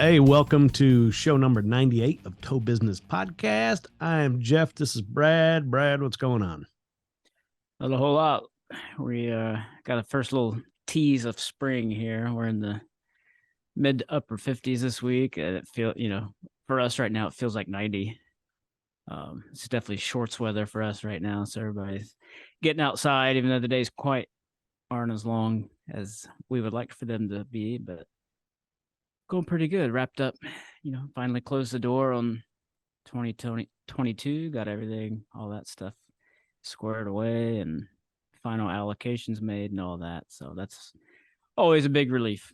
Hey, welcome to show number 98 of Tow Business Podcast. I'm Jeff. This is Brad. Brad, what's going on? Not a whole lot. We got a first little tease of spring here. We're in the mid to upper 50s this week. And for us right now, it feels like 90. It's definitely shorts weather for us right now. So everybody's getting outside, even though the days quite aren't as long as we would like for them to be, but going pretty good. Wrapped up, finally closed the door on 2022, got everything, all that stuff squared away and final allocations made and all that. So that's always a big relief.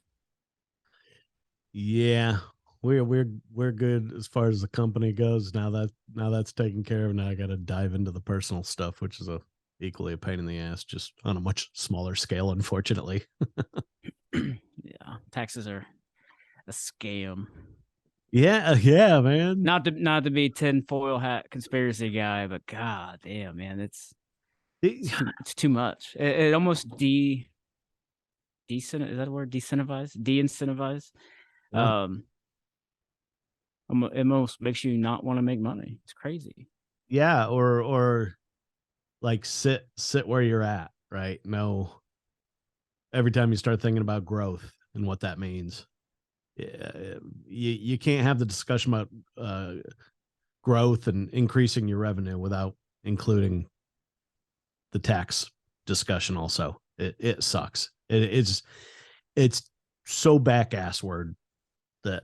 Yeah, we're good as far as the company goes. Now that's taken care of. Now I got to dive into the personal stuff, which is equally a pain in the ass, just on a much smaller scale, unfortunately. Yeah, taxes are a scam. Yeah, man. Not to be tinfoil hat conspiracy guy, but god damn, man, it's too much. It almost is that a word? De-incentivize. Yeah. It almost makes you not want to make money. It's crazy. Yeah, or like sit where you're at, right? No, every time you start thinking about growth and what that means, you can't have the discussion about growth and increasing your revenue without including the tax discussion. Also, it sucks. It's so back ass word that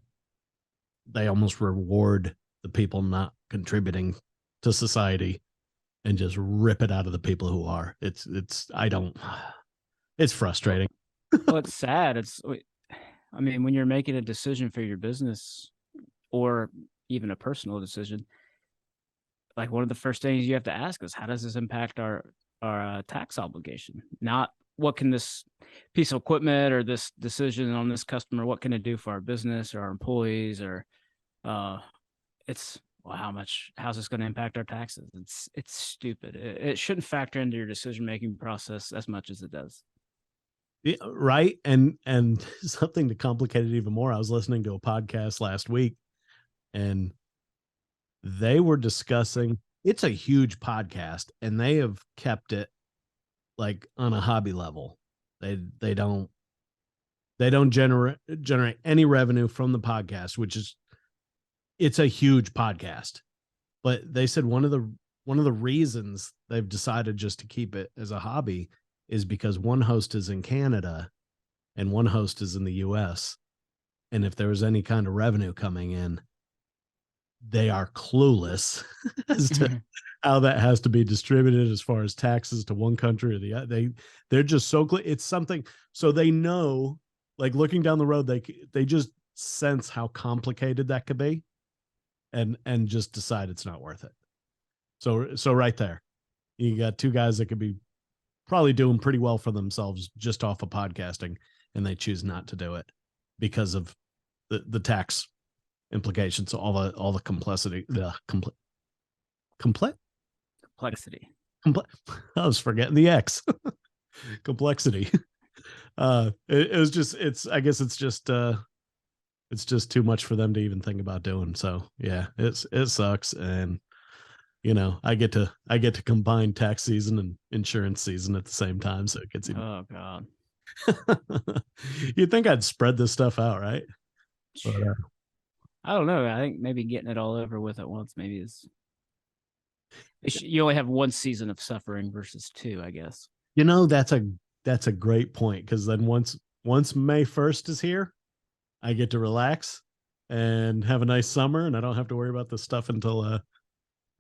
they almost reward the people not contributing to society and just rip it out of the people who are. It's frustrating. Well, it's sad. When you're making a decision for your business or even a personal decision, like one of the first things you have to ask is, how does this impact our tax obligation? Not what can this piece of equipment or this decision on this customer, what can it do for our business or our employees, or how's this going to impact our taxes? It's stupid. It shouldn't factor into your decision-making process as much as it does. Yeah, right. And something to complicate it even more, I was listening to a podcast last week and they were discussing, it's a huge podcast and they have kept it like on a hobby level. They don't generate any revenue from the podcast, which is, it's a huge podcast. But they said one of the reasons they've decided just to keep it as a hobby is because one host is in Canada and one host is in the US. And if there was any kind of revenue coming in, they are clueless as to how that has to be distributed as far as taxes to one country or the other. They're just so it's something, so they know, like looking down the road, they just sense how complicated that could be and just decide it's not worth it. So right there, you got two guys that could be probably doing pretty well for themselves just off of podcasting, and they choose not to do it because of the tax implications, all the complexity, Complexity. I was forgetting the X. Complexity. It was just, I guess it's just too much for them to even think about doing. So yeah, it sucks. And I get to combine tax season and insurance season at the same time. So it gets even... Oh God. You'd think I'd spread this stuff out, right? But, I don't know. I think maybe getting it all over with at once maybe is. You only have one season of suffering versus two, I guess. That's a great point, because then once May 1st is here, I get to relax and have a nice summer, and I don't have to worry about this stuff until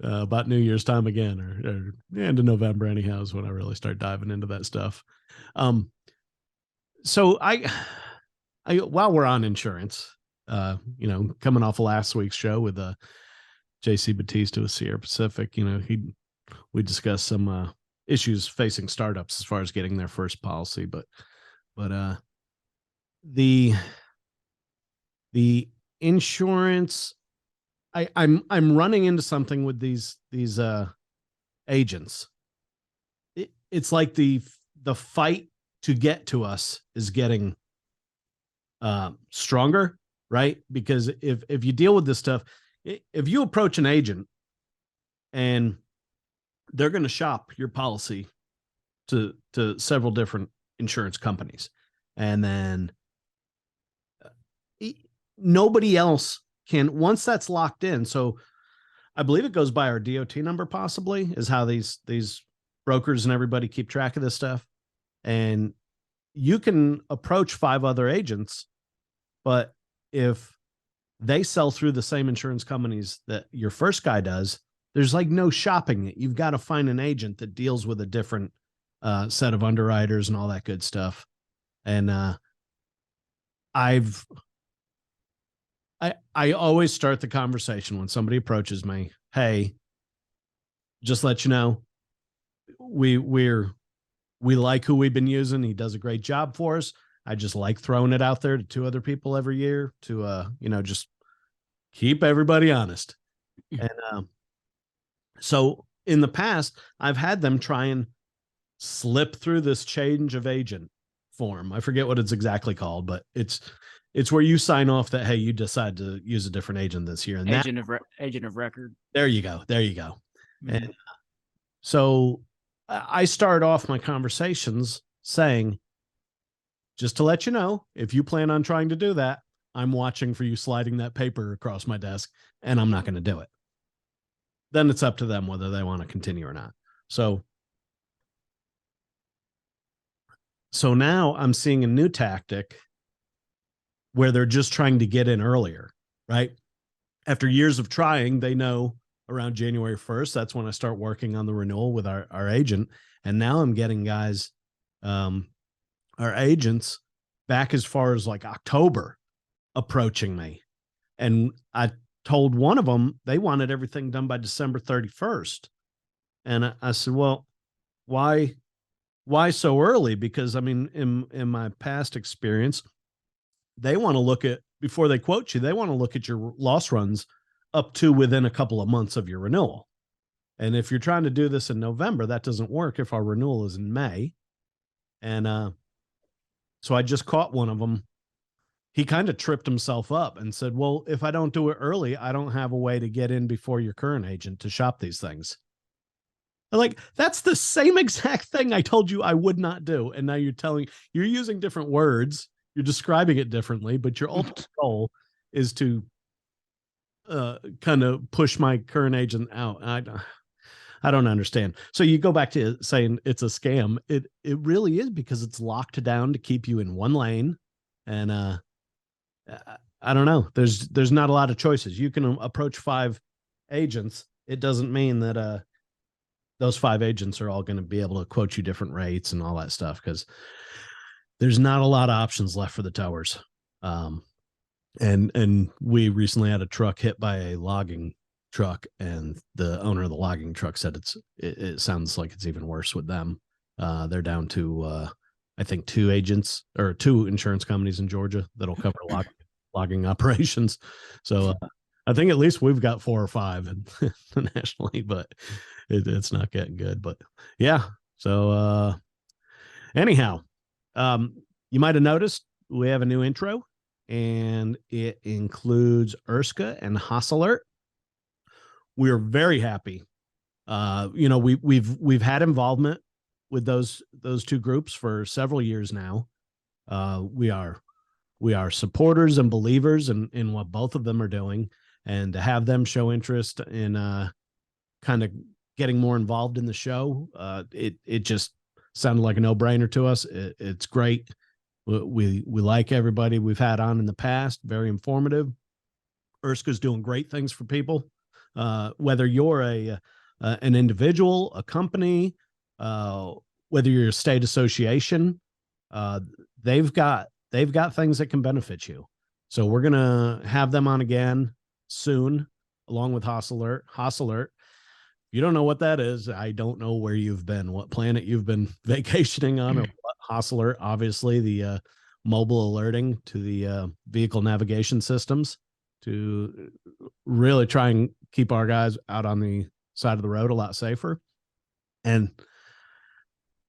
about New Year's time again, or end of November. Anyhow, is when I really start diving into that stuff. So I while we're on insurance, coming off of last week's show with JC Batista with Sierra Pacific, we discussed some issues facing startups as far as getting their first policy, but the insurance, I'm running into something with these agents. It's like the fight to get to us is getting stronger, right? Because if you deal with this stuff, if you approach an agent and they're going to shop your policy to several different insurance companies, and then nobody else can, once that's locked in. So I believe it goes by our DOT number, possibly, is how these brokers and everybody keep track of this stuff. And you can approach 5 other agents, but if they sell through the same insurance companies that your first guy does, there's like no shopping it. You've got to find an agent that deals with a different set of underwriters and all that good stuff. And I always start the conversation when somebody approaches me. Hey, just let you know, we like who we've been using. He does a great job for us. I just like throwing it out there to 2 other people every year to just keep everybody honest. And so in the past, I've had them try and slip through this change of agent form. I forget what it's exactly called, but it's where you sign off that, hey, you decide to use a different agent this year. And agent of record. There you go. Mm-hmm. And so I start off my conversations saying, just to let you know, if you plan on trying to do that, I'm watching for you sliding that paper across my desk, and I'm not going to do it. Then it's up to them whether they want to continue or not. So now I'm seeing a new tactic where they're just trying to get in earlier, right? After years of trying, they know around January 1st, that's when I start working on the renewal with our agent. And now I'm getting guys, our agents, back as far as like October, approaching me. And I told one of them they wanted everything done by December 31st. And I said, well, why so early? Because I mean, in my past experience, they want to look at, before they quote you, they want to look at your loss runs up to within a couple of months of your renewal. And if you're trying to do this in November, that doesn't work if our renewal is in May. And so I just caught one of them. He kind of tripped himself up and said, well, if I don't do it early, I don't have a way to get in before your current agent to shop these things. I'm like, that's the same exact thing I told you I would not do. And now you're using different words. You're describing it differently, but your ultimate goal is to kind of push my current agent out. I don't understand. So you go back to saying it's a scam. It really is, because it's locked down to keep you in one lane. And I don't know. There's not a lot of choices. You can approach 5 agents. It doesn't mean that those 5 agents are all going to be able to quote you different rates and all that stuff, because there's not a lot of options left for the towers. And we recently had a truck hit by a logging truck, and the owner of the logging truck said it sounds like it's even worse with them. They're down to I think 2 agents or 2 insurance companies in Georgia that'll cover logging operations. So I think at least we've got 4 or 5 nationally, but it's not getting good. But yeah. So anyhow, you might have noticed we have a new intro, and it includes Erska and Hasselert. We're very happy. We've had involvement with those 2 groups for several years now. We are supporters and believers in what both of them are doing, and to have them show interest in kind of getting more involved in the show, it just sounded like a no-brainer to us. It's great. We like everybody we've had on in the past. Very informative. Erska's doing great things for people. Whether you're an individual, a company, whether you're a state association, they've got things that can benefit you. So we're gonna have them on again soon, along with Hasselert. Hasselert. You don't know what that is. I don't know where you've been, what planet you've been vacationing on, or what. Hasselert, obviously the mobile alerting to the vehicle navigation systems to really try and keep our guys out on the side of the road a lot safer. And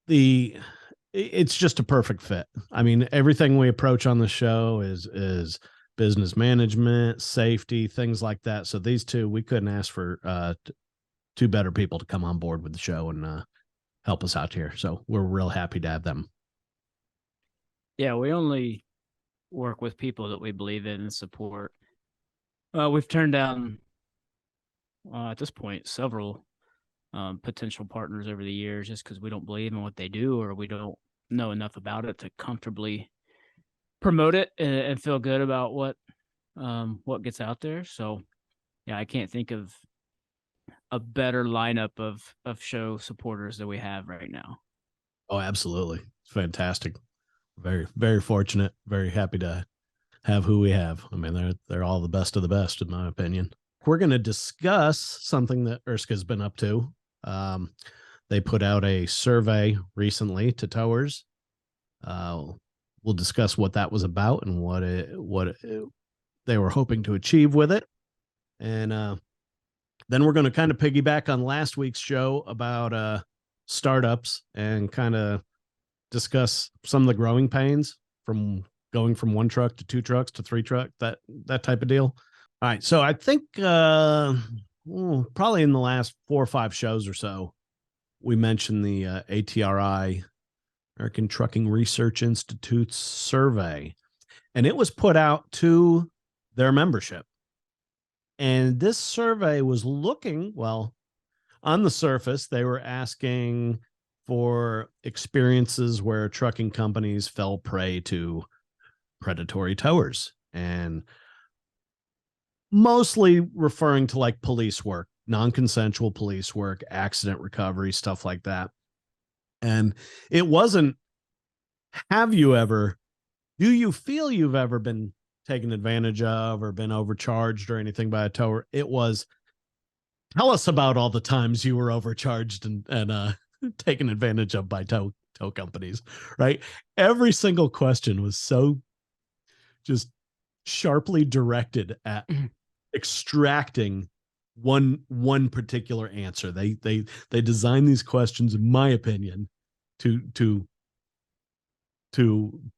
it's just a perfect fit. I mean, everything we approach on the show is business management, safety, things like that. So these two, we couldn't ask for two better people to come on board with the show and help us out here. So we're real happy to have them. Yeah, we only work with people that we believe in and support. We've turned down at this point several potential partners over the years just because we don't believe in what they do, or we don't know enough about it to comfortably promote it and feel good about what gets out there. So yeah, I can't think of a better lineup of show supporters that we have right now. Oh, absolutely. It's fantastic. Very, very fortunate. Very happy to have who we have. I mean, they're all the best of the best, in my opinion. We're going to discuss something that Erska's been up to. They put out a survey recently to towers. We'll discuss what that was about and what they were hoping to achieve with it. And then we're going to kind of piggyback on last week's show about startups and kind of discuss some of the growing pains from going from one truck to two trucks to three truck, that type of deal. All right. So I think probably in the last 4 or 5 shows or so, we mentioned the ATRI, American Trucking Research Institute's survey, and it was put out to their membership. And this survey was looking, well, on the surface, they were asking for experiences where trucking companies fell prey to predatory towers, and mostly referring to like police work, non-consensual police work, accident recovery, stuff like that. And it wasn't, do you feel you've ever been taken advantage of or been overcharged or anything by a tower? It was, tell us about all the times you were overcharged and taken advantage of by tow companies, right? Every single question was so just sharply directed at extracting one particular answer. They designed these questions, in my opinion, to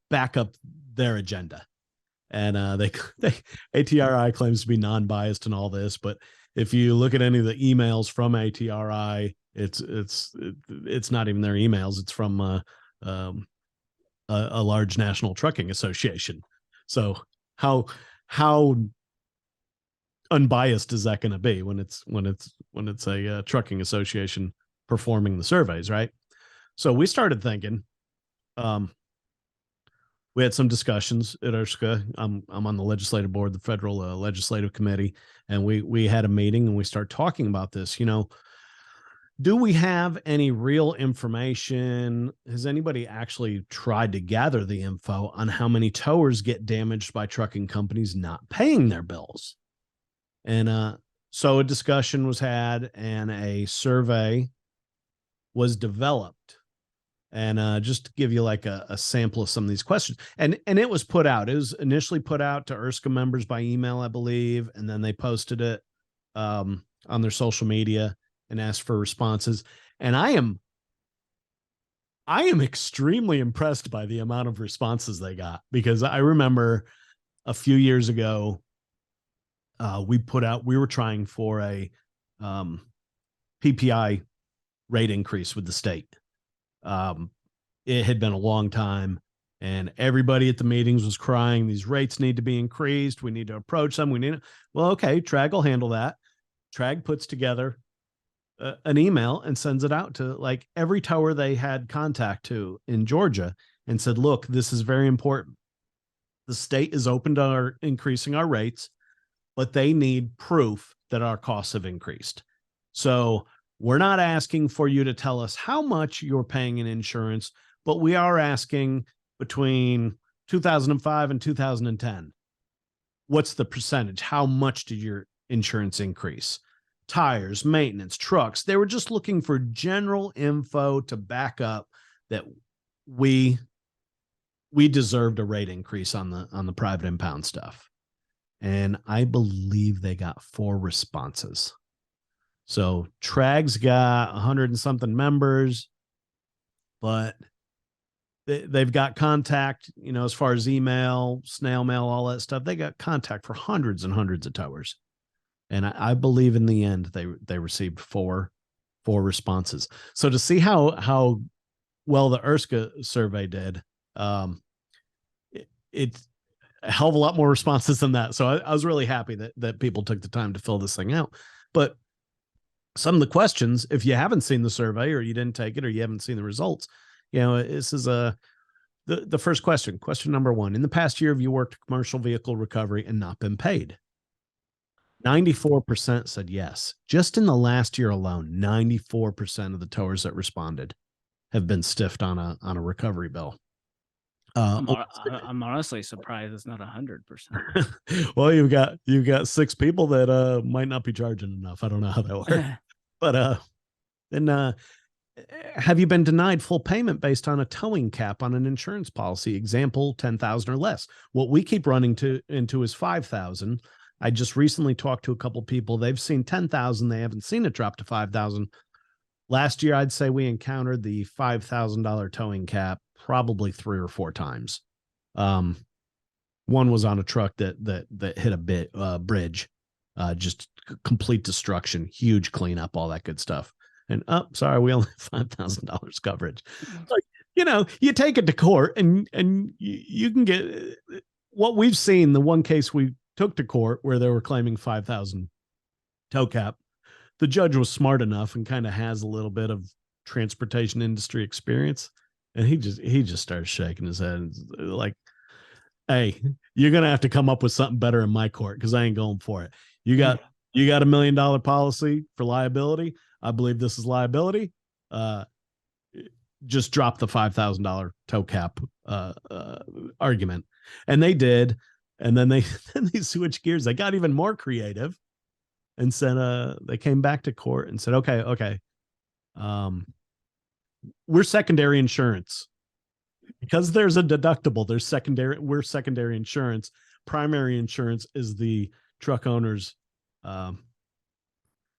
back up their agenda. And they ATRI claims to be non-biased in all this, but if you look at any of the emails from ATRI, it's not even their emails. It's from a large national trucking association. So how unbiased is that going to be when it's a trucking association performing the surveys, right? So we started thinking, we had some discussions at Erska. I'm on the legislative board, the federal legislative committee, and we had a meeting and we started talking about this. Do we have any real information? Has anybody actually tried to gather the info on how many towers get damaged by trucking companies not paying their bills? And so a discussion was had and a survey was developed. And just to give you like a sample of some of these questions, and it was put out. It was initially put out to Erska members by email, I believe, and then they posted it on their social media and asked for responses. And I am extremely impressed by the amount of responses they got, because I remember a few years ago, we were trying for a PPI rate increase with the state. It had been a long time, and everybody at the meetings was crying, these rates need to be increased. We need to approach them. Well, okay, TRAG will handle that. TRAG puts together an email and sends it out to like every tower they had contact to in Georgia and said, look, this is very important. The state is open to increasing our rates, but they need proof that our costs have increased. So we're not asking for you to tell us how much you're paying in insurance, but we are asking between 2005 and 2010. What's the percentage? How much did your insurance increase? Tires, maintenance, trucks. They were just looking for general info to back up that we deserved a rate increase on the private impound stuff. And I believe they got 4 responses. So TRAG's got 100 and something members, but they've got contact, as far as email, snail mail, all that stuff. They got contact for hundreds and hundreds of towers. And I believe in the end, they received four responses. So to see how well the ERSCA survey did, it's a hell of a lot more responses than that. So I was really happy that people took the time to fill this thing out. But some of the questions, if you haven't seen the survey or you didn't take it or you haven't seen the results, this is the first question. Question number 1: in the past year, have you worked commercial vehicle recovery and not been paid? 94% said yes. Just in the last year alone, 94% of the towers that responded have been stiffed on a recovery bill. I'm honestly surprised it's not 100%. Well, you've got 6 people that might not be charging enough. I don't know how that works. But then have you been denied full payment based on a towing cap on an insurance policy? Example, 10,000 or less. What we keep running into is 5,000. I just recently talked to a couple people. They've seen 10,000. They haven't seen it drop to 5,000. Last year, I'd say we encountered the $5,000 towing cap probably 3 or 4 times. One was on a truck that hit a bridge, just complete destruction, huge cleanup, all that good stuff. And sorry, we only have $5,000 coverage. Like, you take it to court and you can get what we've seen. The one case we took to court where they were claiming 5,000 tow cap, the judge was smart enough and kind of has a little bit of transportation industry experience. And he just started shaking his head like, hey, you're going to have to come up with something better in my court because I ain't going for it. You got $1 million policy for liability. I believe this is liability. Just drop the $5,000 tow cap argument. And they did. And then they switched gears. They got even more creative and said, they came back to court and said, okay. We're secondary insurance because there's a deductible. We're secondary insurance. Primary insurance is the truck owner's.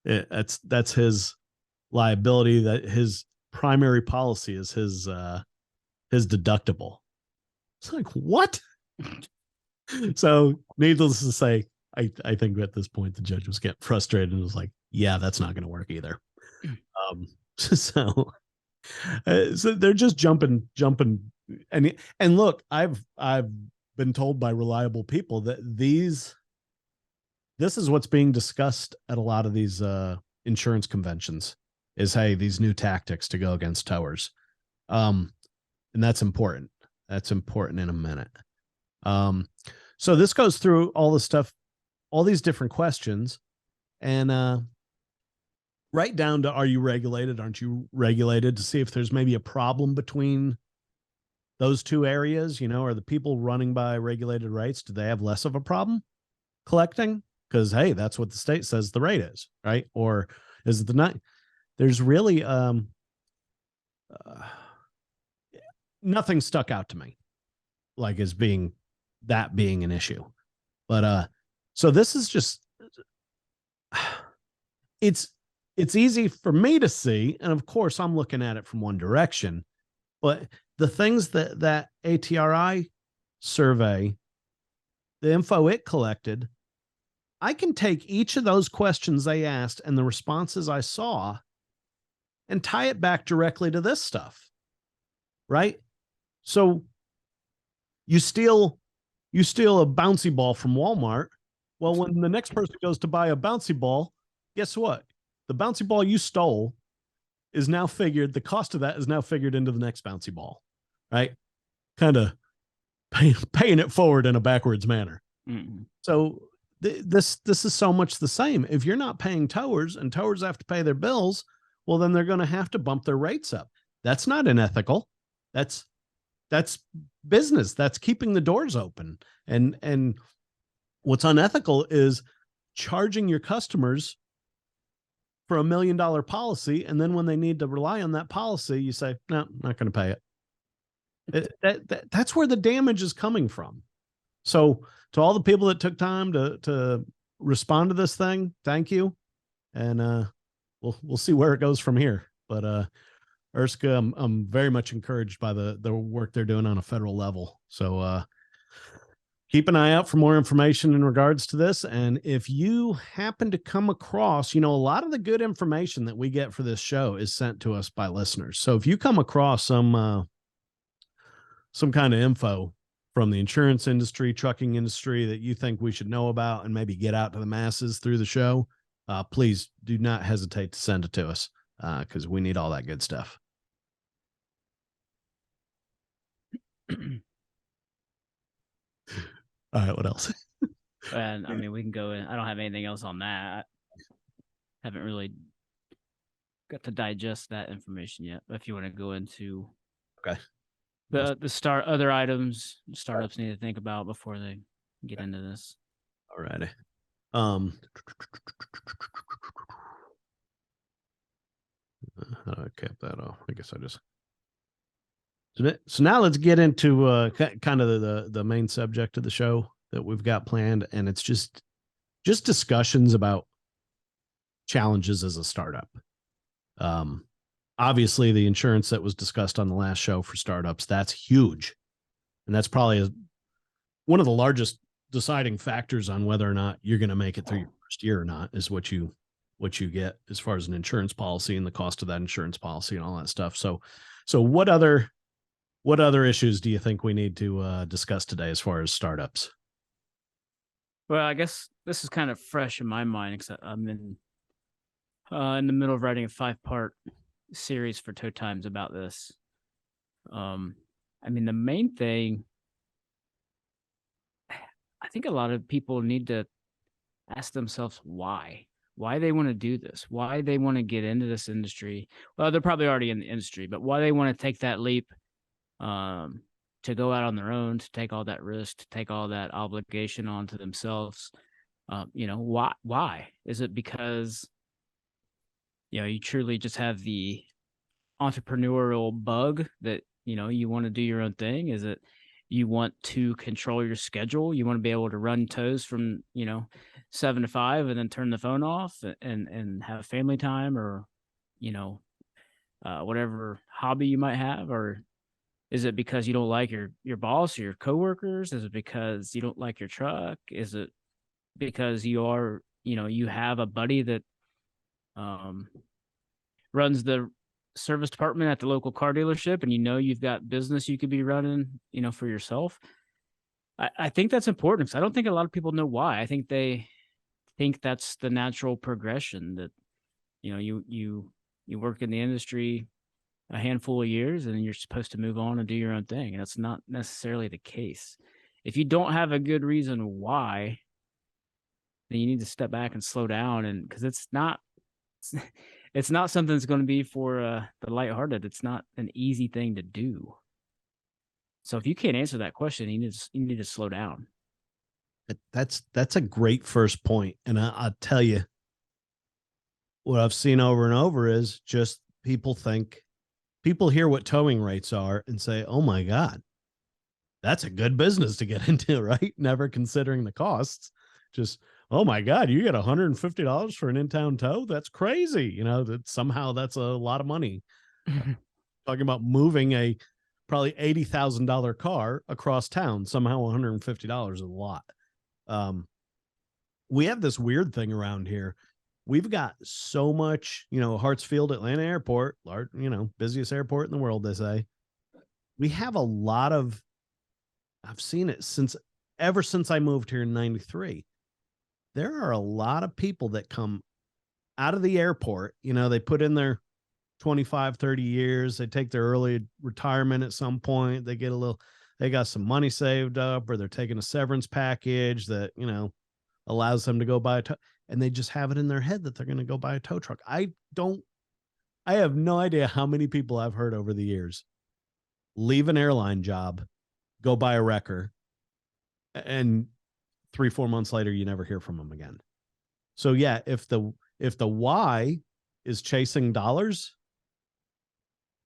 That's his liability. That his primary policy is his deductible. It's like, what? So needless to say, I think at this point the judge was getting frustrated and was like, yeah, that's not going to work either. So they're just jumping. And look, I've been told by reliable people that this is what's being discussed at a lot of these insurance conventions is, hey, these new tactics to go against towers. And that's important. That's important in a minute. So this goes through all the stuff, all these different questions, and right down to, are you regulated? Aren't you regulated, to see if there's maybe a problem between those two areas. Are the people running by regulated rates, do they have less of a problem collecting? Because, hey, that's what the state says the rate is, right? Or is it the night? There's really nothing stuck out to me like as being an issue. But so this is just, it's easy for me to see, and of course I'm looking at it from one direction, but the things that ATRI survey, the info it collected, I can take each of those questions they asked and the responses I saw and tie it back directly to this stuff, right? So you steal a bouncy ball from Walmart. Well, when the next person goes to buy a bouncy ball, guess what? The bouncy ball you stole is now figured, the cost of that is now figured into the next bouncy ball, right? Kind of paying it forward in a backwards manner. Mm-hmm. So this is so much the same. If you're not paying towers and towers have to pay their bills, well, then they're going to have to bump their rates up. That's not unethical. That's business. That's keeping the doors open. And what's unethical is charging your customers for $1 million policy, and then when they need to rely on that policy, you say, no, I'm not going to pay it. That's where the damage is coming from. So to all the people that took time to respond to this thing, thank you. And we'll see where it goes from here. But Erska, I'm very much encouraged by the work they're doing on a federal level. So keep an eye out for more information in regards to this. And if you happen to come across, a lot of the good information that we get for this show is sent to us by listeners. So if you come across some kind of info from the insurance industry, trucking industry that you think we should know about and maybe get out to the masses through the show, please do not hesitate to send it to us because we need all that good stuff. All right, what else? And I mean, we can go in. I don't have anything else on that. Haven't really got to digest that information yet. But if you want to go into the other items startups need to think about before they get into this. All righty. How do I cap that off? I guess I just. So now let's get into kind of the main subject of the show that we've got planned, and it's just discussions about challenges as a startup. Obviously, the insurance that was discussed on the last show for startups, that's huge, and that's probably one of the largest deciding factors on whether or not you're going to make it through your first year or not is what you get as far as an insurance policy and the cost of that insurance policy and all that stuff. So what other issues do you think we need to discuss today as far as startups? Well, I guess this is kind of fresh in my mind because I'm in the middle of writing a 5-part series for Toe Times about this. I mean, the main thing, I think a lot of people need to ask themselves why they want to do this, why they want to get into this industry. Well, they're probably already in the industry, but why they want to take that leap to go out on their own, to take all that risk, to take all that obligation onto themselves. Why? Is it because, you truly just have the entrepreneurial bug that, you want to do your own thing? Is it you want to control your schedule? You want to be able to run tows from, 7 to 5 and then turn the phone off and have family time or, whatever hobby you might have? Or is it because you don't like your boss or your coworkers? Is it because you don't like your truck? Is it because you have a buddy that runs the service department at the local car dealership and you've got business you could be running, for yourself? I think that's important because I don't think a lot of people know why. I think they think that's the natural progression that, you work in the industry a handful of years and then you're supposed to move on and do your own thing. And that's not necessarily the case. If you don't have a good reason why, then you need to step back and slow down. And because it's not something that's going to be for the lighthearted. It's not an easy thing to do. So if you can't answer that question, you need to slow down. That's a great first point. And I'll tell you what I've seen over and over is just people hear what towing rates are and say, oh my God, that's a good business to get into, right? Never considering the costs. Just, oh my God, you get $150 for an in-town tow? That's crazy. That somehow that's a lot of money. Talking about moving a probably $80,000 car across town, somehow $150 is a lot. We have this weird thing around here. We've got so much, Hartsfield, Atlanta Airport, large, busiest airport in the world, they say. We have a lot of, I've seen it ever since I moved here in 93. There are a lot of people that come out of the airport, they put in their 25, 30 years, they take their early retirement at some point, they got some money saved up, or they're taking a severance package that, allows them to go buy a tow, and they just have it in their head that they're going to go buy a tow truck. I have no idea how many people I've heard over the years leave an airline job, go buy a wrecker, and 3-4 months later, you never hear from them again. So yeah, if the why is chasing dollars,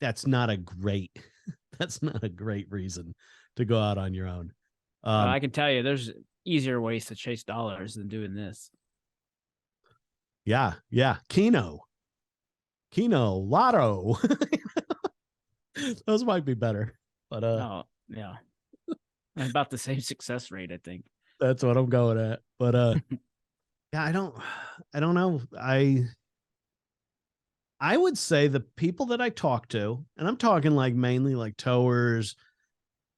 that's not a great reason to go out on your own. I can tell you there's easier ways to chase dollars than doing this. Yeah. Keno, Lotto. Those might be better, but Oh, yeah. About the same success rate, I think. that's what I'm going at. But yeah, I don't know. I would say the people that I talk to, and I'm talking like mainly like towers,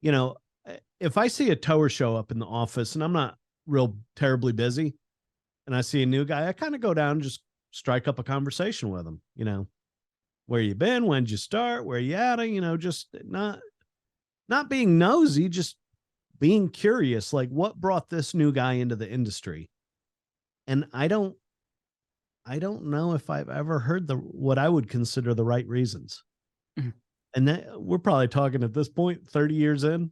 you know, if I see a tower show up in the office and I'm not real terribly busy and I see a new guy, I kind of go down and just strike up a conversation with him, where you been, when'd you start, where you at, just not being nosy, just being curious, like what brought this new guy into the industry. And I don't know if I've ever heard what I would consider the right reasons. Mhm. And that we're probably talking at this point 30 years into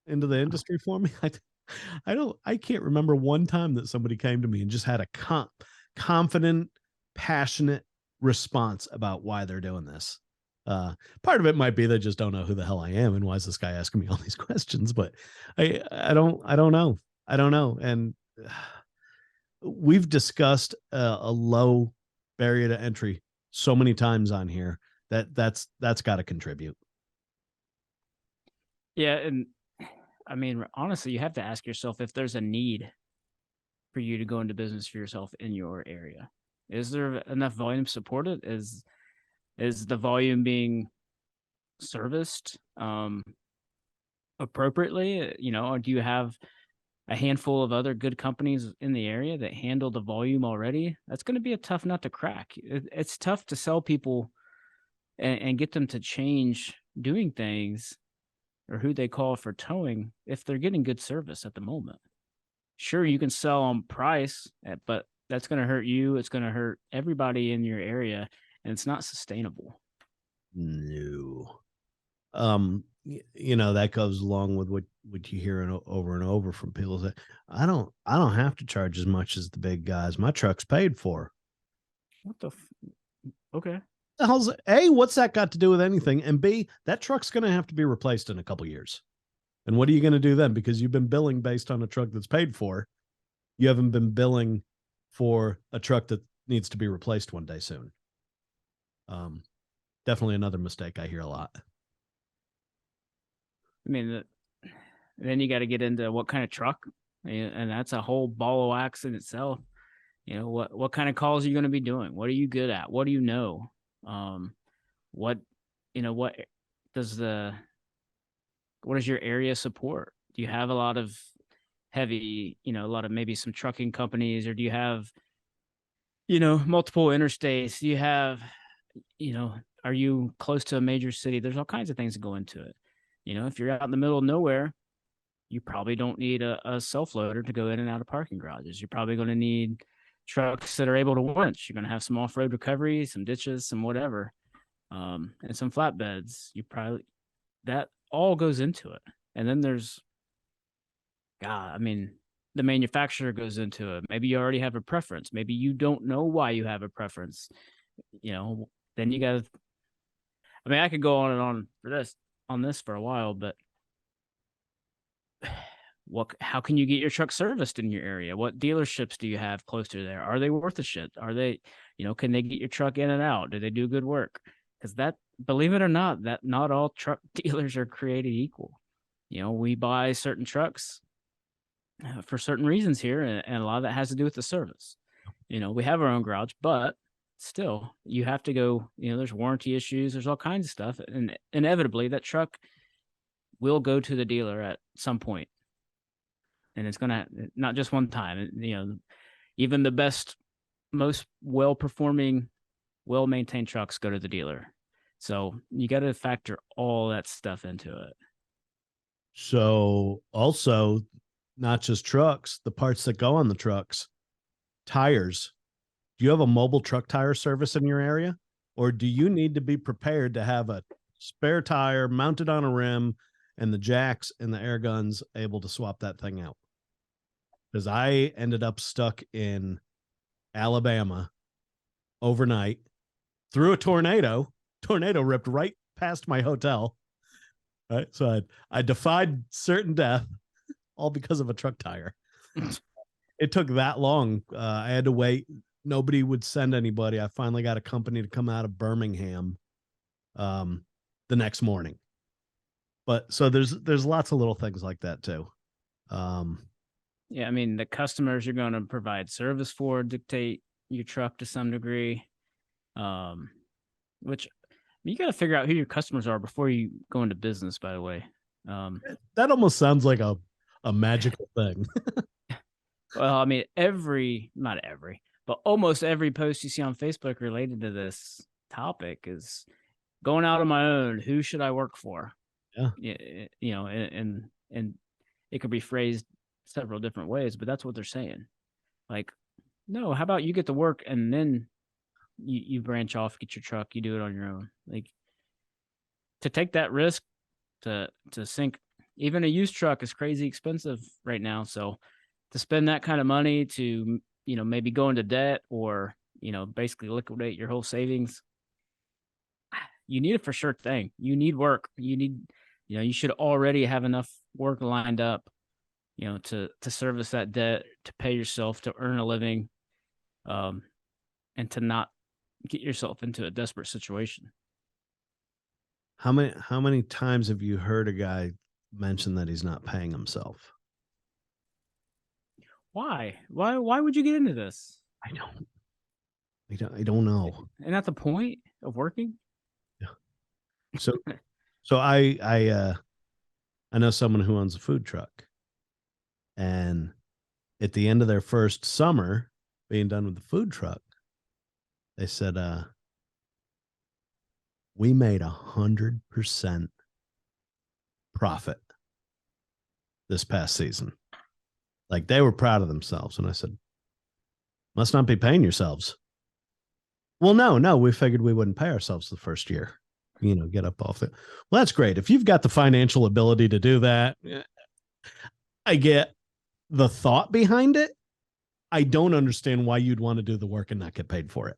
the industry for me. I can't remember one time that somebody came to me and just had a confident, passionate response about why they're doing this. Part of it might be they just don't know who the hell I am and why is this guy asking me all these questions, but I don't know. I don't know. And we've discussed a low barrier to entry so many times on here that's got to contribute. Yeah, and I mean, honestly, you have to ask yourself if there's a need for you to go into business for yourself in your area. Is there enough volume to support it? Is the volume being serviced appropriately? Or do you have a handful of other good companies in the area that handle the volume already? That's going to be a tough nut to crack. It's tough to sell people and get them to change doing things or who they call for towing if they're getting good service at the moment. Sure, you can sell on price, but that's going to hurt you. It's going to hurt everybody in your area, and it's not sustainable. No. That goes along with what you hear over and over from people that I don't have to charge as much as the big guys. My truck's paid for. What the okay. The hell's A, what's that got to do with anything? And B, that truck's going to have to be replaced in a couple years. And what are you going to do then? Because you've been billing based on a truck that's paid for. You haven't been billing for a truck that needs to be replaced one day soon. Definitely another mistake I hear a lot. I mean, then you got to get into what kind of truck, and that's a whole ball of wax in itself. What kind of calls are you going to be doing? What are you good at? What do you know? What what does what does your area support? Do you have a lot of heavy, a lot of maybe some trucking companies, or do you have multiple interstates? Do you have, are you close to a major city? There's all kinds of things that go into it. If you're out in the middle of nowhere, you probably don't need a self loader to go in and out of parking garages. You're probably going to need trucks that are able to winch. You're going to have some off road recovery, some ditches, some whatever, and some flatbeds. That all goes into it. And then there's, God, I mean, the manufacturer goes into it. Maybe you already have a preference. Maybe you don't know why you have a preference. Then you got to, I mean, I could go on and on this for a while, but how can you get your truck serviced in your area? What dealerships do you have close to there? Are they worth a shit? Are they, can they get your truck in and out? Do they do good work? Because believe it or not, that not all truck dealers are created equal. We buy certain trucks for certain reasons here, and a lot of that has to do with the service. We have our own garage, but still, you have to go. There's warranty issues. There's all kinds of stuff, and inevitably, that truck will go to the dealer at some point, and it's gonna not just one time. Even the best, most well-performing, well-maintained trucks go to the dealer. So you got to factor all that stuff into it. So also, not just trucks, the parts that go on the trucks, tires. Do you have a mobile truck tire service in your area? Or do you need to be prepared to have a spare tire mounted on a rim and the jacks and the air guns able to swap that thing out? Because I ended up stuck in Alabama overnight through a tornado. Tornado ripped right past my hotel. Right. So I defied certain death all because of a truck tire. It took that long. I had to wait. Nobody would send anybody. I finally got a company to come out of Birmingham. the next morning. But so there's lots of little things like that too. Yeah, I mean, the customers you're going to provide service for dictate your truck to some degree. Which you got to figure out who your customers are before you go into business, by the way. That almost sounds like a magical thing. Well, I mean, not every, but almost every post you see on Facebook related to this topic is going out on my own. Who should I work for? Yeah. You know, and it could be phrased several different ways, but that's what they're saying. Like, no, how about you get to work and then you branch off, get your truck, you do it on your own. Like, to take that risk to sink even a used truck is crazy expensive right now. So to spend that kind of money to, you know, maybe go into debt or, you know, basically liquidate your whole savings, you need a for sure thing. You need work. You need, you know, you should already have enough work lined up, you know, to service that debt, to pay yourself, to earn a living, and to not get yourself into a desperate situation. How many times have you heard a guy mention that he's not paying himself? Why? Why would you get into this? I don't know. Isn't that the point of working? Yeah. So I know someone who owns a food truck, and at the end of their first summer being done with the food truck, they said, we made 100% profit this past season. Like, they were proud of themselves. And I said, must not be paying yourselves. Well, no, we figured we wouldn't pay ourselves the first year, you know, get up off it. Well, that's great. If you've got the financial ability to do that, I get the thought behind it. I don't understand why you'd want to do the work and not get paid for it.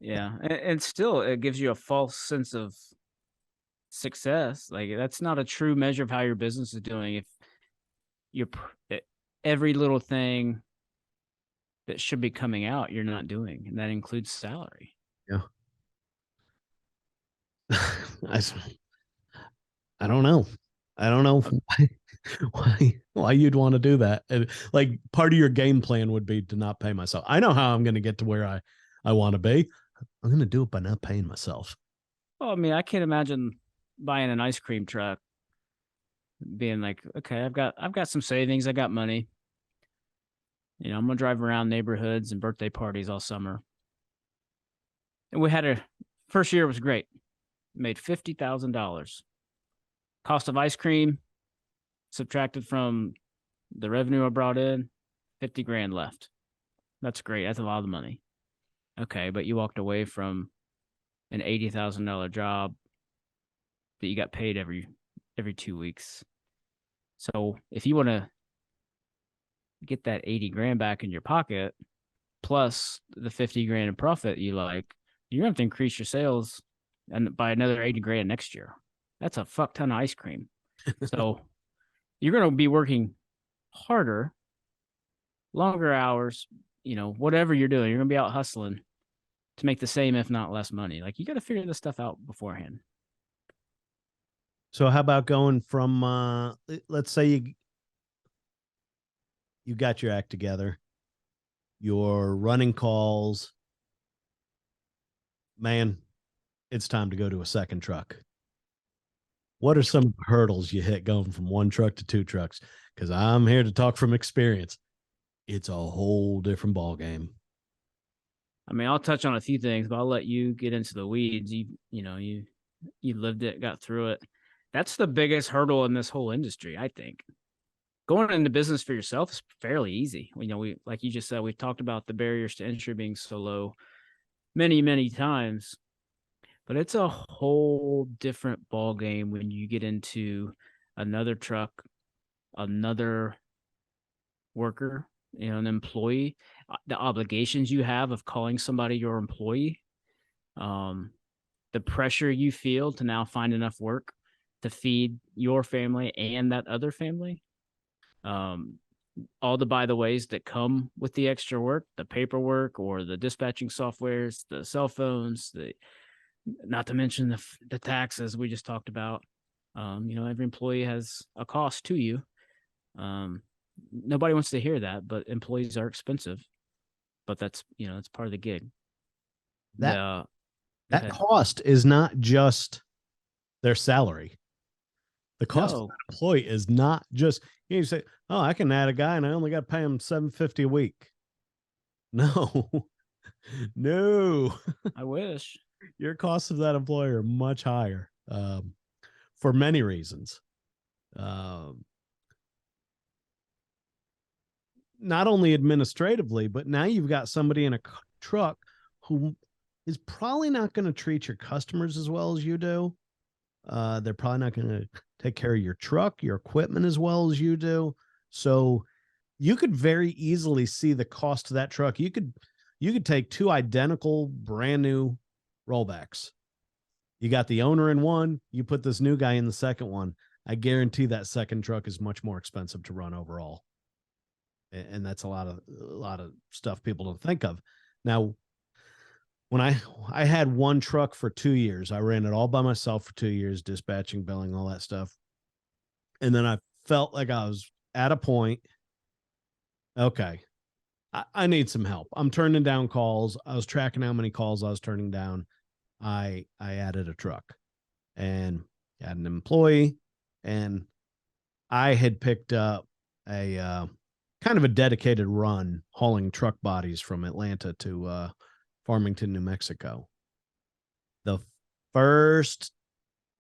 Yeah. And still, it gives you a false sense of success. Like, that's not a true measure of how your business is doing. If you're every little thing that should be coming out, you're not doing, and that includes salary. Yeah. I don't know. I don't know why you'd want to do that. And like, part of your game plan would be to not pay myself. I know how I'm going to get to where I want to be. I'm going to do it by not paying myself. Well, I mean, I can't imagine buying an ice cream truck, being like, okay, I've got some savings, I got money. You know, I'm gonna drive around neighborhoods and birthday parties all summer. And we had first year was great. Made $50,000. Cost of ice cream subtracted from the revenue I brought in, 50 grand left. That's great. That's a lot of money. Okay, but you walked away from an $80,000 job that you got paid every 2 weeks. So if you want to get that 80 grand back in your pocket, plus the 50 grand in profit, you're going to have to increase your sales and by another 80 grand next year. That's a fuck ton of ice cream. So you're going to be working harder, longer hours, you know, whatever you're doing, you're going to be out hustling to make the same, if not less money. Like, you got to figure this stuff out beforehand. So how about going from, let's say you got your act together, you're running calls, man, it's time to go to a second truck. What are some hurdles you hit going from one truck to two trucks? Because I'm here to talk from experience. It's a whole different ball game. I mean, I'll touch on a few things, but I'll let you get into the weeds. You lived it, got through it. That's the biggest hurdle in this whole industry, I think. Going into business for yourself is fairly easy. You know, like you just said, we've talked about the barriers to entry being so low many, many times, but it's a whole different ball game when you get into another truck, another worker, you know, an employee, the obligations you have of calling somebody your employee, the pressure you feel to now find enough work to feed your family and that other family. All the by the ways that come with the extra work, the paperwork or the dispatching softwares, the cell phones, the not to mention the taxes we just talked about. Every employee has a cost to you. Nobody wants to hear that, but employees are expensive. But that's it's part of the gig. That cost is not just their salary. The cost of that employee is not just, you say, oh, I can add a guy and I only got to pay him $750 a week. No, no. I wish. Your costs of that employer are much higher for many reasons. Not only administratively, but now you've got somebody in a truck who is probably not going to treat your customers as well as you do. They're probably not going to take care of your truck, your equipment as well as you do. So you could very easily see the cost of that truck. You could take two identical brand new rollbacks. You got the owner in one, you put this new guy in the second one. I guarantee that second truck is much more expensive to run overall. And that's a lot of stuff people don't think of. Now, when I had one truck for 2 years, I ran it all by myself for 2 years, dispatching, billing, all that stuff. And then I felt like I was at a point, okay, I need some help. I'm turning down calls. I was tracking how many calls I was turning down. I added a truck and had an employee, and I had picked up a kind of a dedicated run hauling truck bodies from Atlanta to Farmington, New Mexico. The first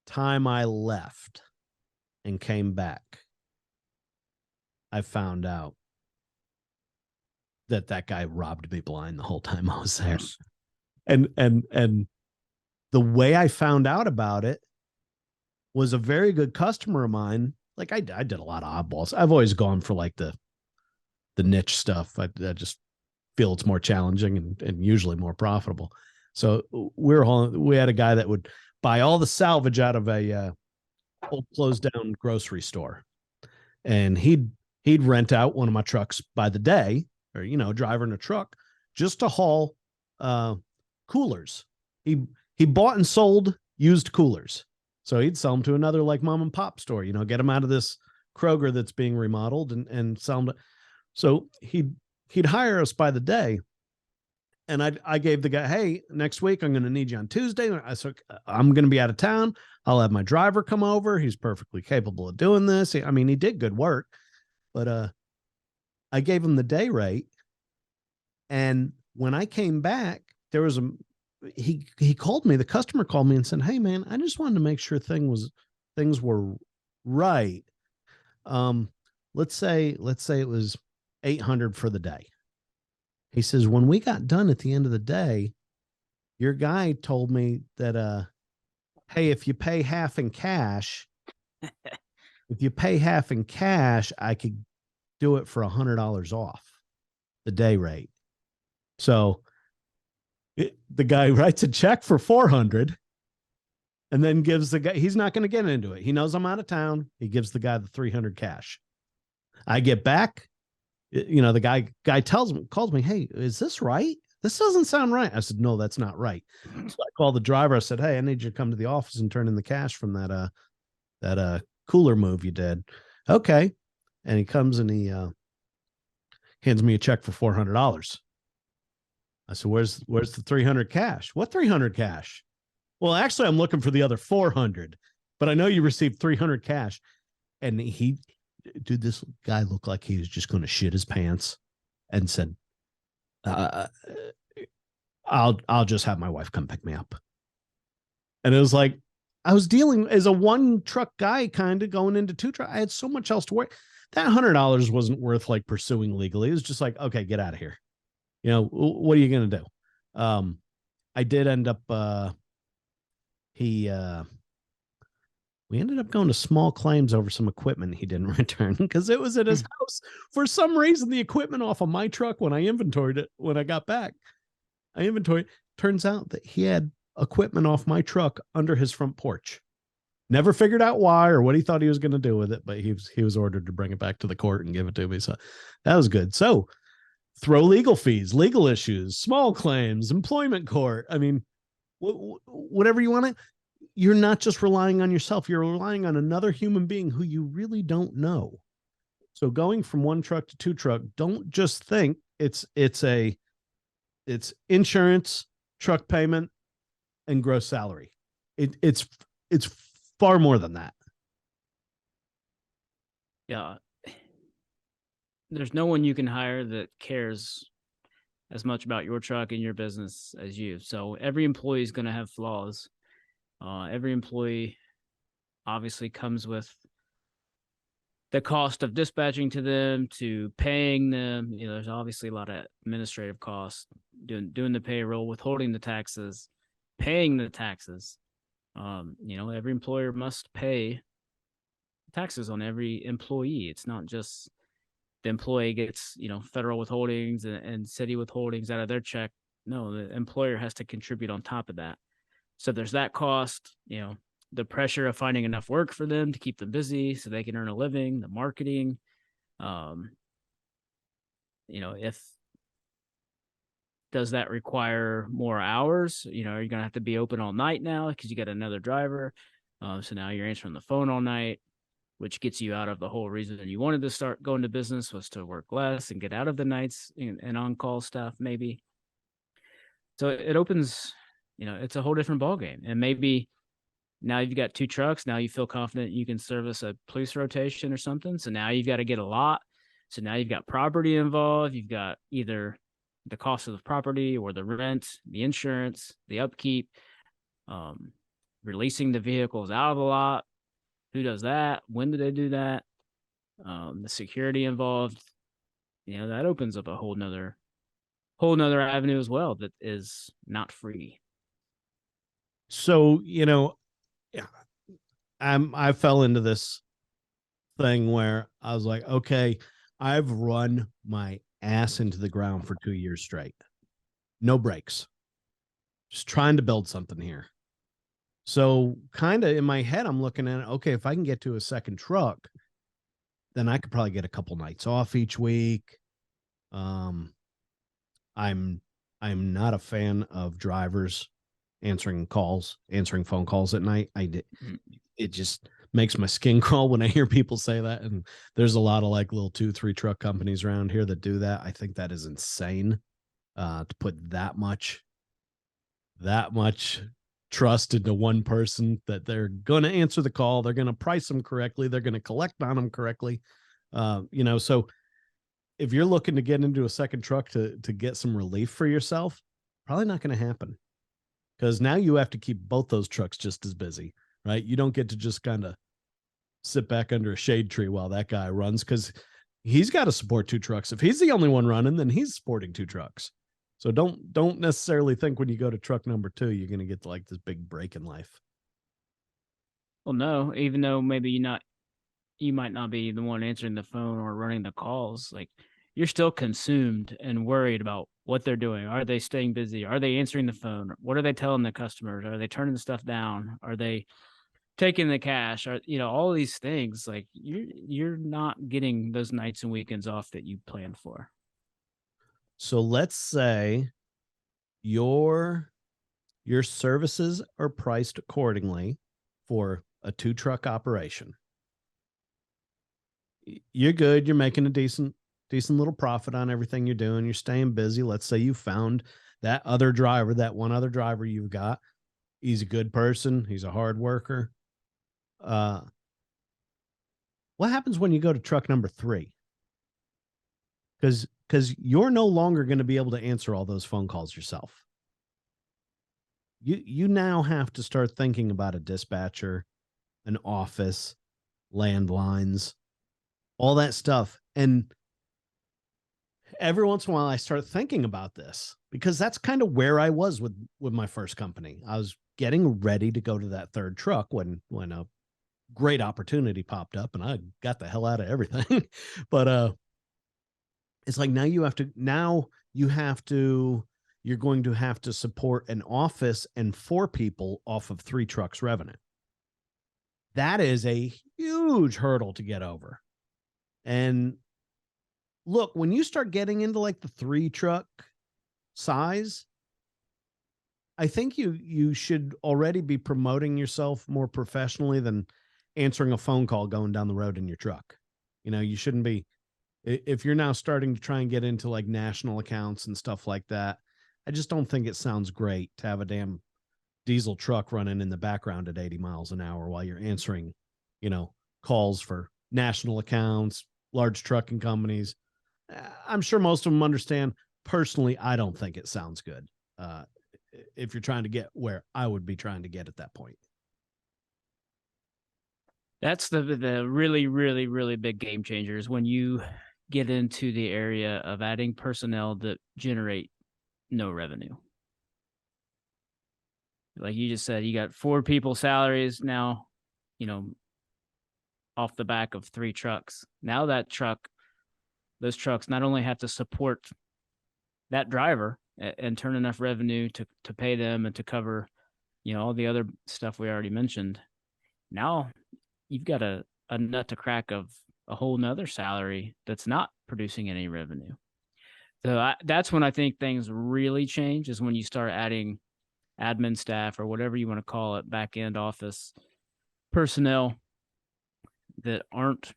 time I left and came back, I found out that guy robbed me blind the whole time I was there. And the way I found out about it was a very good customer of mine. Like I did a lot of oddballs. I've always gone for like the niche stuff. I just feel it's more challenging and usually more profitable. So we had a guy that would buy all the salvage out of a old closed down grocery store, and he'd rent out one of my trucks by the day, or driving a truck just to haul coolers. He bought and sold used coolers, so he'd sell them to another like mom and pop store. Get them out of this Kroger that's being remodeled and sell them. So he'd hire us by the day. And I gave the guy, hey, next week I'm going to need you on Tuesday. I said, I'm going to be out of town. I'll have my driver come over. He's perfectly capable of doing this. He did good work, but I gave him the day rate. And when I came back, there was he called me, the customer called me and said, hey man, I just wanted to make sure things were right. Let's say it was $800 for the day. He says, when we got done at the end of the day, your guy told me that, hey, if you pay half in cash, I could do it for $100 off the day rate. So the guy writes a check for $400 and then gives the guy, he's not going to get into it. He knows I'm out of town. He gives the guy the $300 cash. I get back. The guy calls me, hey, is this right? This doesn't sound right. I said, no, that's not right. So I called the driver. I said, hey, I need you to come to the office and turn in the cash from that cooler move you did. Okay. And he comes and he hands me a check for $400. I said, where's the 300 cash? What 300 cash? Well, actually, I'm looking for the other 400, but I know you received 300 cash. And dude, this guy looked like he was just going to shit his pants and said, I'll just have my wife come pick me up. And it was like, I was dealing as a one truck guy, kind of going into two truck. I had so much else to work. That $100 wasn't worth like pursuing legally. It was just like, okay, get out of here. What are you going to do? I did end up, we ended up going to small claims over some equipment he didn't return because it was at his house. For some reason, the equipment off of my truck, when I inventoried it, when I got back, turns out that he had equipment off my truck under his front porch. Never figured out why or what he thought he was going to do with it, but he was ordered to bring it back to the court and give it to me. So that was good. So throw legal fees, legal issues, small claims, employment court. whatever you want to. You're not just relying on yourself. You're relying on another human being who you really don't know. So going from one truck to two truck, don't just think it's insurance, truck payment, and gross salary. It's far more than that. Yeah. There's no one you can hire that cares as much about your truck and your business as you. So every employee is going to have flaws. Every employee obviously comes with the cost of dispatching to them, to paying them. You know, there's obviously a lot of administrative costs, doing the payroll, withholding the taxes, paying the taxes. You know, every employer must pay taxes on every employee. It's not just the employee gets, you know, federal withholdings and city withholdings out of their check. No, the employer has to contribute on top of that. So there's that cost, you know, the pressure of finding enough work for them to keep them busy so they can earn a living, the marketing. You know, does that require more hours? You know, are you going to have to be open all night now because you got another driver? So now you're answering the phone all night, which gets you out of the whole reason you wanted to start going to business was to work less and get out of the nights and on-call stuff, maybe. So it opens, you know, it's a whole different ballgame. And maybe now you've got two trucks. Now you feel confident you can service a police rotation or something. So now you've got to get a lot. So now you've got property involved. You've got either the cost of the property or the rent, the insurance, the upkeep, releasing the vehicles out of the lot. Who does that? When do they do that? The security involved. You know, that opens up a whole nother avenue as well that is not free. So, you know, I fell into this thing where I was like, okay, I've run my ass into the ground for 2 years straight. No breaks. Just trying to build something here. So kind of in my head, I'm looking at, okay, if I can get to a second truck, then I could probably get a couple nights off each week. I'm not a fan of drivers answering phone calls at night. It just makes my skin crawl when I hear people say that. And there's a lot of like little 2-3 truck companies around here that do that. I think that is insane, to put that much trust into one person that they're going to answer the call. They're going to price them correctly. They're going to collect on them correctly. You know, so if you're looking to get into a second truck to get some relief for yourself, probably not going to happen, because now you have to keep both those trucks just as busy, right? You don't get to just kind of sit back under a shade tree while that guy runs, because he's got to support 2 trucks. If he's the only one running, then he's supporting 2 trucks. So don't necessarily think when you go to truck number 2, you're going to get like this big break in life. Well, no, even though maybe you might not be the one answering the phone or running the calls, like you're still consumed and worried about what they're doing. Are they staying busy? Are they answering the phone? What are they telling the customers? Are they turning the stuff down? Are they taking the cash? Are, you know, all these things, like you're not getting those nights and weekends off that you planned for. So let's say your services are priced accordingly for a 2 truck operation. You're good. You're making a decent little profit on everything you're doing. You're staying busy. Let's say you found that one other driver you've got. He's a good person. He's a hard worker. What happens when you go to truck number 3? Because you're no longer going to be able to answer all those phone calls yourself. You now have to start thinking about a dispatcher, an office, landlines, all that stuff. And every once in a while I start thinking about this, because that's kind of where I was with my first company. I was getting ready to go to that 3rd truck when a great opportunity popped up and I got the hell out of everything. But it's like you're going to have to support an office and 4 people off of 3 trucks revenue. That is a huge hurdle to get over. And look, when you start getting into like the 3 truck size, I think you should already be promoting yourself more professionally than answering a phone call going down the road in your truck. You shouldn't be if you're now starting to try and get into like national accounts and stuff like that. I just don't think it sounds great to have a damn diesel truck running in the background at 80 miles an hour while you're answering, calls for national accounts, large trucking companies. I'm sure most of them understand. Personally, I don't think it sounds good. If you're trying to get where I would be trying to get at that point. That's the really, really, really big game changers when you get into the area of adding personnel that generate no revenue. Like you just said, you got 4 people salaries now, off the back of 3 trucks. Now those trucks not only have to support that driver and turn enough revenue to pay them and to cover, all the other stuff we already mentioned. Now you've got a nut to crack of a whole nother salary that's not producing any revenue. So that's when I think things really change, is when you start adding admin staff or whatever you want to call it, back end office personnel that aren't,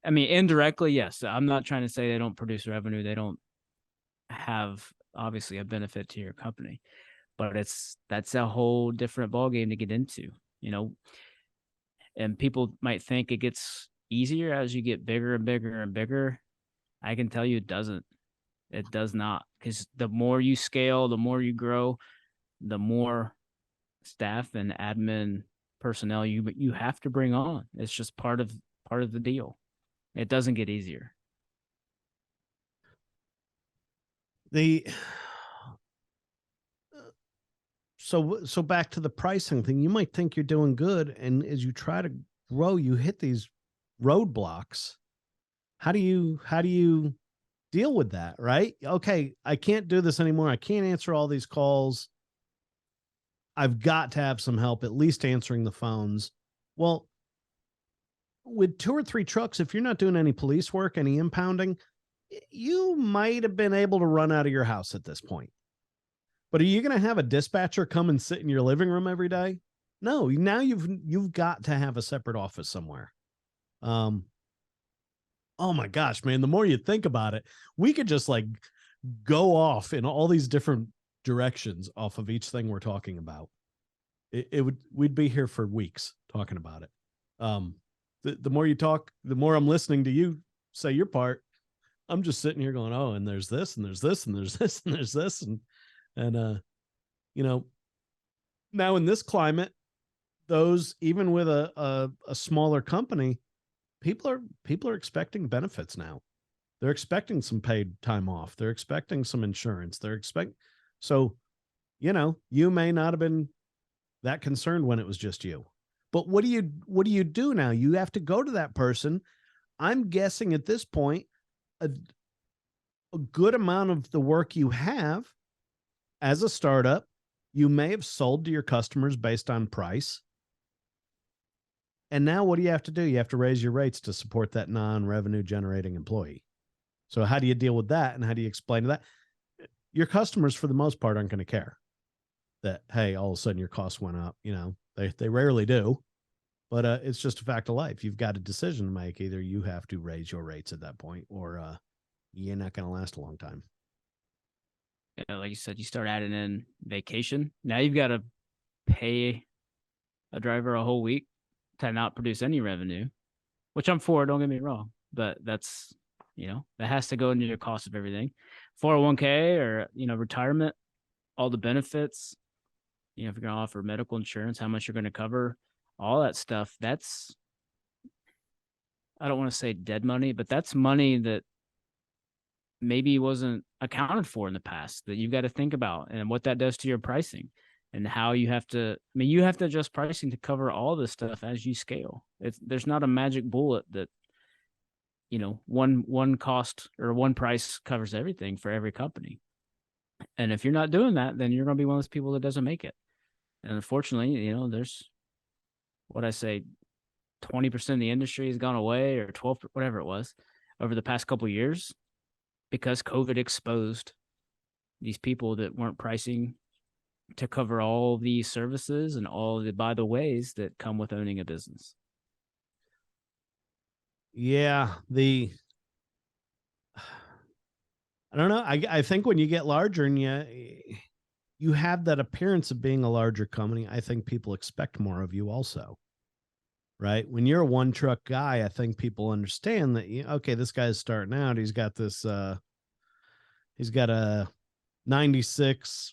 indirectly, yes. I'm not trying to say they don't produce revenue. They don't have obviously a benefit to your company, but that's a whole different ballgame to get into, and people might think it gets easier as you get bigger and bigger and bigger. I can tell you it doesn't. It does not, because the more you scale, the more you grow, the more staff and admin personnel you have to bring on. It's just part of the deal. It doesn't get easier. So back to the pricing thing, you might think you're doing good, and as you try to grow, you hit these roadblocks. How do you deal with that, right? Okay, I can't do this anymore. I can't answer all these calls. I've got to have some help, at least answering the phones. Well, with 2 or 3 trucks, if you're not doing any police work, any impounding, you might have been able to run out of your house at this point. But are you going to have a dispatcher come and sit in your living room every day? No, now you've got to have a separate office somewhere. Oh my gosh, man, the more you think about it, we could just like go off in all these different directions off of each thing we're talking about. We'd be here for weeks talking about it. The more you talk, the more I'm listening to you say your part. I'm just sitting here going, oh, and there's this, and there's this, and there's this, and there's this. And now in this climate, those, even with a smaller company, people are expecting benefits now. They're expecting some paid time off. They're expecting some insurance. So, you may not have been that concerned when it was just you. But what do you do now? You have to go to that person. I'm guessing at this point, a good amount of the work you have as a startup, you may have sold to your customers based on price. And now what do you have to do? You have to raise your rates to support that non-revenue generating employee. So how do you deal with that? And how do you explain to that? Your customers, for the most part, aren't going to care that, hey, all of a sudden your costs went up. They rarely do, but it's just a fact of life. You've got a decision to make. Either you have to raise your rates at that point, or you're not going to last a long time. Yeah, like you said, you start adding in vacation. Now you've got to pay a driver a whole week to not produce any revenue, which I'm for, don't get me wrong, but that's, that has to go into your cost of everything. 401k or, retirement, all the benefits, if you're going to offer medical insurance, how much you're going to cover, all that stuff. That's, I don't want to say dead money, but that's money that maybe wasn't accounted for in the past, that you've got to think about, and what that does to your pricing, and how you have to, you have to adjust pricing to cover all this stuff as you scale. There's not a magic bullet that, one cost or one price covers everything for every company. And if you're not doing that, then you're going to be one of those people that doesn't make it. And unfortunately, there's what I say, 20% of the industry has gone away, or 12, whatever it was, over the past couple of years, because COVID exposed these people that weren't pricing to cover all the services and all the by the ways that come with owning a business. Yeah, I don't know. I think when you get larger and you have that appearance of being a larger company, I think people expect more of you also. Right? When you're a one truck guy, I think people understand that okay, this guy's starting out. He's got a 96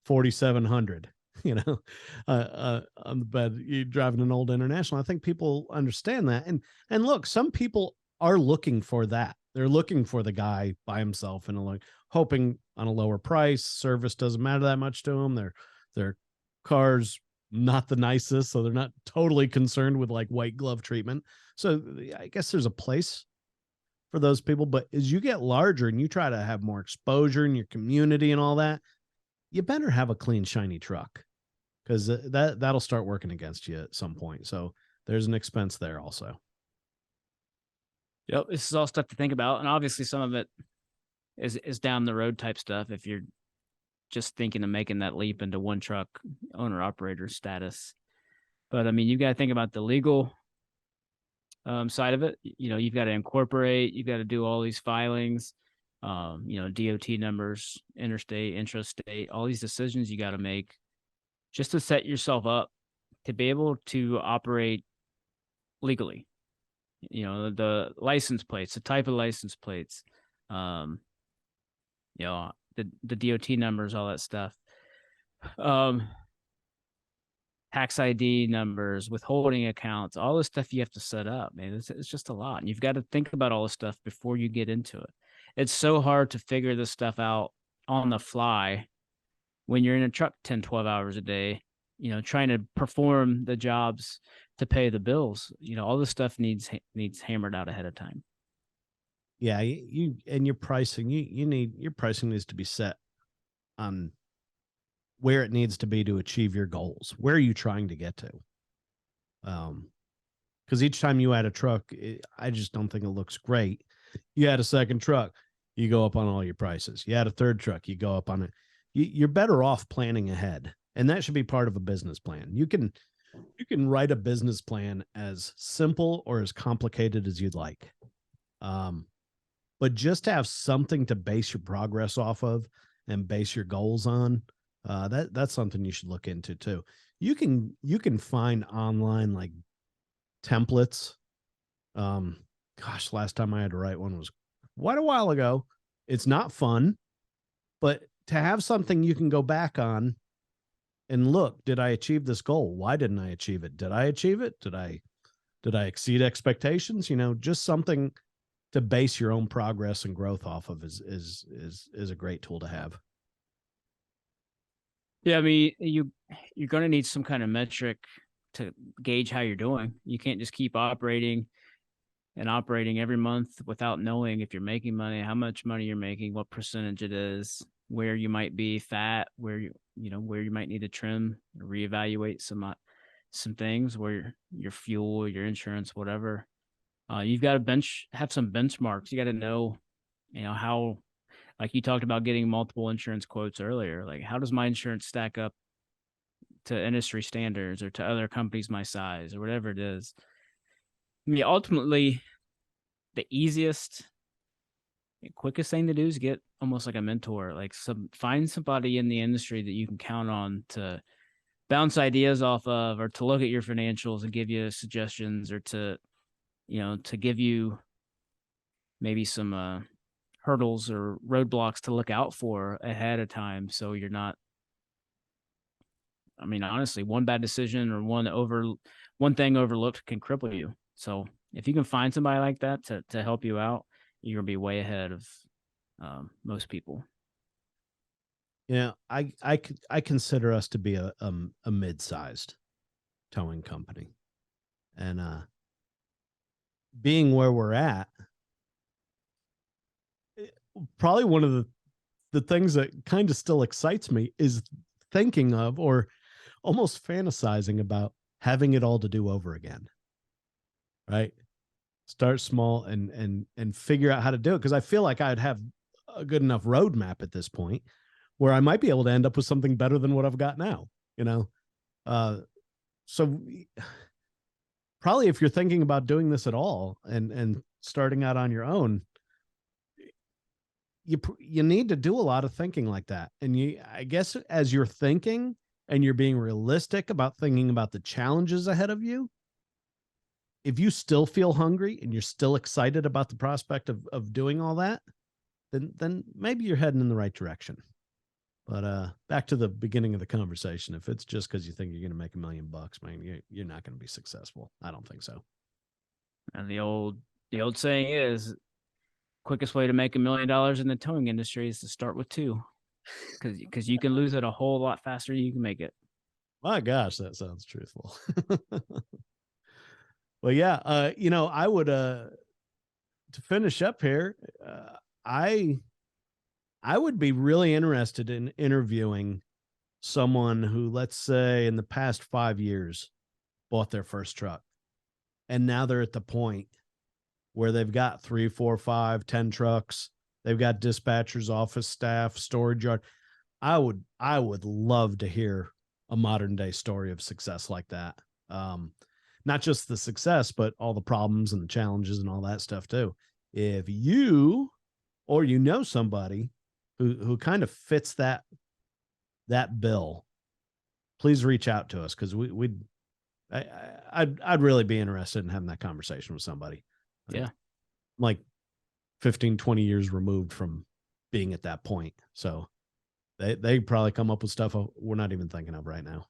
4700, on the bed. You're driving an old International. I think people understand that. And look, some people are looking for that. They're looking for the guy by himself and like hoping on a lower price. Service doesn't matter that much to them. Their cars not the nicest, so they're not totally concerned with like white glove treatment. So I guess there's a place for those people. But as you get larger and you try to have more exposure in your community and all that, you better have a clean, shiny truck, because that'll start working against you at some point. So there's an expense there also. Yep, this is all stuff to think about, and obviously some of it is down the road type stuff. If you're just thinking of making that leap into one truck owner operator status, but I mean, you got to think about the legal side of it. You've got to incorporate, you've got to do all these filings, DOT numbers, interstate, intrastate, all these decisions you got to make just to set yourself up to be able to operate legally. The license plates, the type of license plates, the DOT numbers, all that stuff. Tax ID numbers, withholding accounts, all this stuff you have to set up, man. It's just a lot. And you've got to think about all this stuff before you get into it. It's so hard to figure this stuff out on the fly when you're in a truck 10, 12 hours a day, trying to perform the jobs to pay the bills. All this stuff needs hammered out ahead of time. Yeah, your pricing, your pricing needs to be set on where it needs to be to achieve your goals. Where are you trying to get to? Because each time you add a truck, I just don't think it looks great. You add a second truck, you go up on all your prices. You add a third truck, you go up on it. You're better off planning ahead, and that should be part of a business plan. You can write a business plan as simple or as complicated as you'd like, but just to have something to base your progress off of and base your goals on. That's something you should look into too. You can find online like templates. Last time I had to write one was quite a while ago. It's not fun, but to have something you can go back on and look, did I achieve this goal? Why didn't I achieve it? Did I achieve it? Did I exceed expectations? Just something to base your own progress and growth off of is a great tool to have. Yeah, I mean, you're going to need some kind of metric to gauge how you're doing. You can't just keep operating every month without knowing if you're making money, how much money you're making, what percentage it is, where you might be fat, where you might need to trim, reevaluate some things, where your fuel, your insurance, whatever. You've got to have some benchmarks. You got to know, how, like you talked about getting multiple insurance quotes earlier. Like, how does my insurance stack up to industry standards or to other companies my size or whatever it is? I mean, ultimately, the easiest, quickest thing to do is get almost like a mentor, like find somebody in the industry that you can count on to bounce ideas off of, or to look at your financials and give you suggestions, or to give you maybe some hurdles or roadblocks to look out for ahead of time. So you're not, I mean, honestly, one bad decision or one thing overlooked can cripple you. So if you can find somebody like that to help you out, you're gonna be way ahead of most people. Yeah, I consider us to be a mid-sized towing company, and being where we're at, probably one of the things that kind of still excites me is thinking of, or almost fantasizing about, having it all to do over again. Right? Start small and figure out how to do it, because I feel like I'd have a good enough roadmap at this point, where I might be able to end up with something better than what I've got now, you know? So probably if you're thinking about doing this at all and starting out on your own, you need to do a lot of thinking like that. And I guess as you're thinking and you're being realistic about thinking about the challenges ahead of you, if you still feel hungry and you're still excited about the prospect of doing all that, then maybe you're heading in the right direction. But back to the beginning of the conversation, if it's just because you think you're going to make $1 million, man, you're not going to be successful. I don't think so. And the old saying is, quickest way to make $1 million in the towing industry is to start with 2, because you can lose it a whole lot faster than you can make it. My gosh, that sounds truthful. Well, yeah, I would to finish up here, I would be really interested in interviewing someone who, let's say, in the past 5 years bought their first truck, and now they're at the point where they've got 3, 4, 5, 10 trucks. They've got dispatchers, office staff, storage yard. I would love to hear a modern day story of success like that. Not just the success, but all the problems and the challenges and all that stuff too. If you or somebody who kind of fits that bill, please reach out to us, because I'd really be interested in having that conversation with somebody. Yeah. Like 15, 20 years removed from being at that point. So they probably come up with stuff we're not even thinking of right now.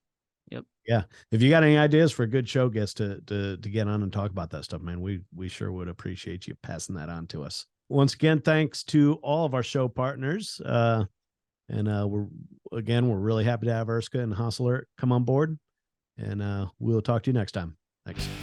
Yep. Yeah. If you got any ideas for a good show guest to get on and talk about that stuff, man, we sure would appreciate you passing that on to us. Once again, thanks to all of our show partners. And we're really happy to have Erska and Hosler come on board, and we'll talk to you next time. Thanks.